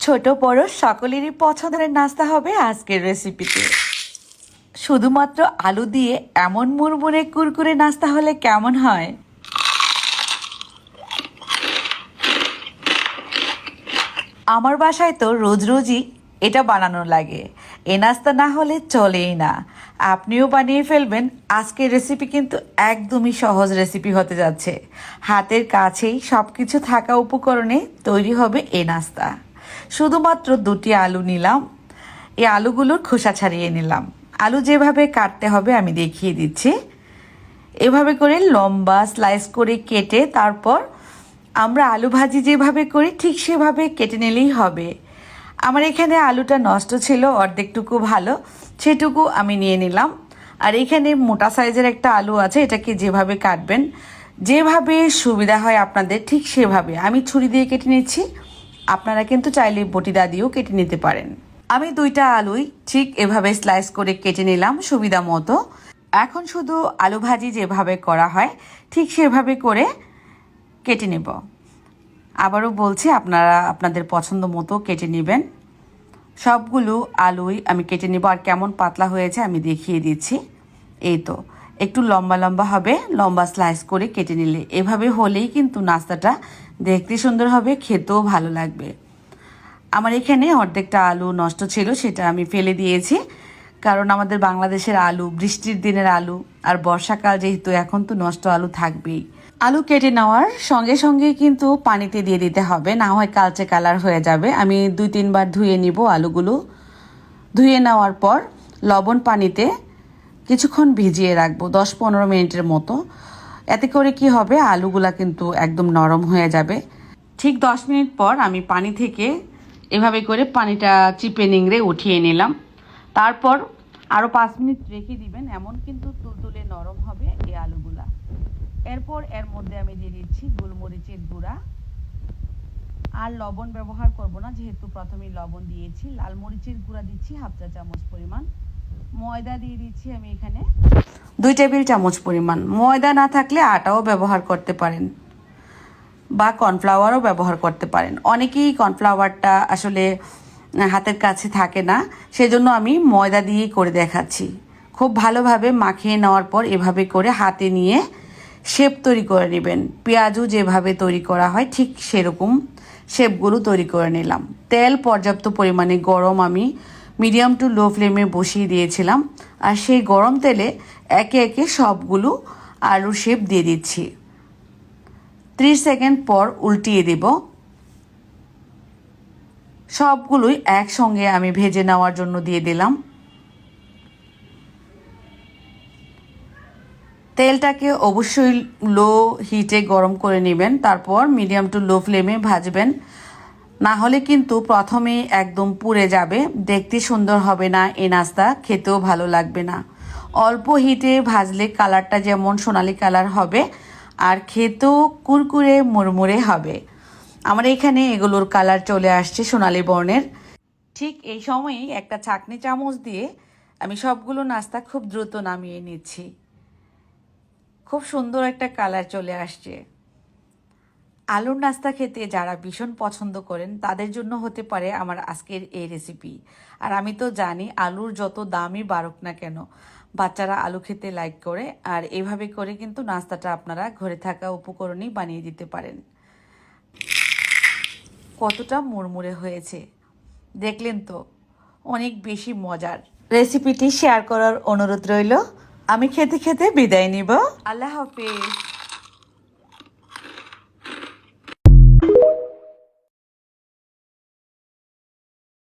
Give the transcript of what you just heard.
ছোট বড় সকলেরই পছন্দের নাস্তা হবে আজকের রেসিপিতে। শুধুমাত্র আলু দিয়ে এমন মুড়মুড়ে কুরকুরে নাস্তা হলে কেমন হয়? আমার বাসায় তো রোজ রোজই এটা বানানো লাগে। এ নাস্তা না হলে চলেই না। আপনিও বানিয়ে ফেলবেন। আজকের রেসিপি কিন্তু একদমই সহজ রেসিপি হতে যাচ্ছে। হাতের কাছেই সব কিছু থাকা উপকরণে তৈরি হবে এ নাস্তা। শুধুমাত্র 2টি আলু নিলাম। এই আলুগুলোর খোসা ছাড়িয়ে নিলাম। আলু যেভাবে কাটতে হবে আমি দেখিয়ে দিচ্ছি। এভাবে করে লম্বা স্লাইস করে কেটে তারপর আমরা আলু ভাজি যেভাবে করি ঠিক সেভাবে কেটে নিলেই হবে। আমার এখানে আলুটা নষ্ট ছিল, অর্ধেকটুকু ভালো, সেটুকু আমি নিয়ে নিলাম। আর এখানে মোটা সাইজের একটা আলু আছে, এটাকে যেভাবে কাটবেন, যেভাবে সুবিধা হয় আপনাদের ঠিক সেভাবে। আমি ছুরি দিয়ে কেটে নিচ্ছি, আপনারা কিন্তু চাইলে বটিদা দিয়েও কেটে নিতে পারেন। আমি 2টা আলুই ঠিক এভাবে স্লাইস করে কেটে নিলাম সুবিধা মতো। এখন শুধু আলু ভাজি যেভাবে করা হয় ঠিক সেভাবে করে কেটে নেব। আবারও বলছি, আপনারা আপনাদের পছন্দ মতো কেটে নেবেন। সবগুলো আলুই আমি কেটে নেব। আর কেমন পাতলা হয়েছে আমি দেখিয়ে দিচ্ছি। এই তো একটু লম্বা লম্বা হবে, লম্বা স্লাইস করে কেটে নিলে। এভাবে হলেই কিন্তু নাস্তাটা দেখতে সুন্দর হবে, খেতেও ভালো লাগবে। আমার এখানে অর্ধেকটা আলু নষ্ট ছিল, সেটা আমি ফেলে দিয়েছি। কারণ আমাদের বাংলাদেশের আলু বৃষ্টির দিনের আলু, আর বর্ষাকাল যেহেতু, এখন তো নষ্ট আলু থাকবেই। আলু কেটে নেওয়ার সঙ্গে সঙ্গে কিন্তু পানিতে দিয়ে দিতে হবে, না হয় কালচে কালার হয়ে যাবে। আমি 2-3 বার ধুয়ে নিব আলুগুলো। ধুয়ে নেওয়ার পর লবণ পানিতে কিছুক্ষণ ভিজিয়ে রাখবো, 10-15 মিনিটের মতো। এতে করে কি হবে, আলুগুলা কিন্তু একদম নরম হয়ে যাবে। ঠিক 10 মিনিট পর আমি পানি থেকে এভাবে করে পানিটা চিপে নিংড়ে উঠিয়ে নিলাম। তারপর আরও 5 মিনিট রেখে দিবেন, এমন কিন্তু তুলতুলে নরম হবে এই আলুগুলা। এরপর এর মধ্যে আমি দিয়ে দিচ্ছি গোলমরিচের গুঁড়া। আর লবণ ব্যবহার করব না, যেহেতু প্রথমেই লবণ দিয়েছি। লাল মরিচের গুঁড়া দিচ্ছি 1/2 চা চামচ পরিমাণ। ময়দা দিয়ে দিচ্ছি আমি এখানে 2 টেবিল চামচ পরিমাণ। ময়দা না থাকলে আটাও ব্যবহার করতে পারেন বা কর্নফ্লাওয়ারও ব্যবহার করতে পারেন। অনেকেই কর্নফ্লাওয়ারটা আসলে হাতের কাছে থাকে না, সেজন্য আমি ময়দা দিয়েই করে দেখাচ্ছি। খুব ভালোভাবে মাখিয়ে নেওয়ার পর এভাবে করে হাতে নিয়ে শেপ তৈরি করে নেবেন। পেঁয়াজও যেভাবে তৈরি করা হয় ঠিক সেরকম শেপগুলো তৈরি করে নিলাম। তেল পর্যাপ্ত পরিমাণে গরম আমি মিডিয়াম টু লো ফ্লেমে বসিয়ে দিয়েছিলাম। আর সেই গরম তেলে একে একে সবগুলো আলুর শেপ দিয়ে দিচ্ছি। 30 সেকেন্ড পর উল্টিয়ে দেব। সবগুলোই একসঙ্গে আমি ভেজে নেওয়ার জন্য দিয়ে দিলাম। তেলটাকে অবশ্যই লো হিটে গরম করে নেবেন, তারপর মিডিয়াম টু লো ফ্লেমে ভাজবেন। না হলে কিন্তু প্রথমেই একদম পুড়ে যাবে, দেখতে সুন্দর হবে না এই নাস্তা, খেতেও ভালো লাগবে না। অল্প হিটে ভাজলে কালারটা যেমন সোনালি কালার হবে, আর খেতেও কুরকুরে মুড়মুড়ে হবে। আমার এখানে এগুলোর কালার চলে আসছে সোনালি বর্ণের। ঠিক এই সময়েই একটা ছাঁকনি চামচ দিয়ে আমি সবগুলো নাস্তা খুব দ্রুত নামিয়ে নিচ্ছি। খুব সুন্দর একটা কালার চলে আসছে। আলুর নাস্তা খেতে যারা ভীষণ পছন্দ করেন তাদের জন্য হতে পারে আমার আজকের এই রেসিপি। আর আমি তো জানি আলুর যত দামই বাড়ুক না কেন, বাচ্চারা আলু খেতে লাইক করে। আর এভাবে করে কিন্তু নাস্তাটা আপনারা ঘরে থাকা উপকরণেই বানিয়ে দিতে পারেন। কতটা মুড়মুড়ে হয়েছে দেখলেন তো, অনেক বেশি মজার। রেসিপিটি শেয়ার করার অনুরোধ রইল। আমি খেতে খেতে বিদায় নিব। আল্লাহ হাফেজ।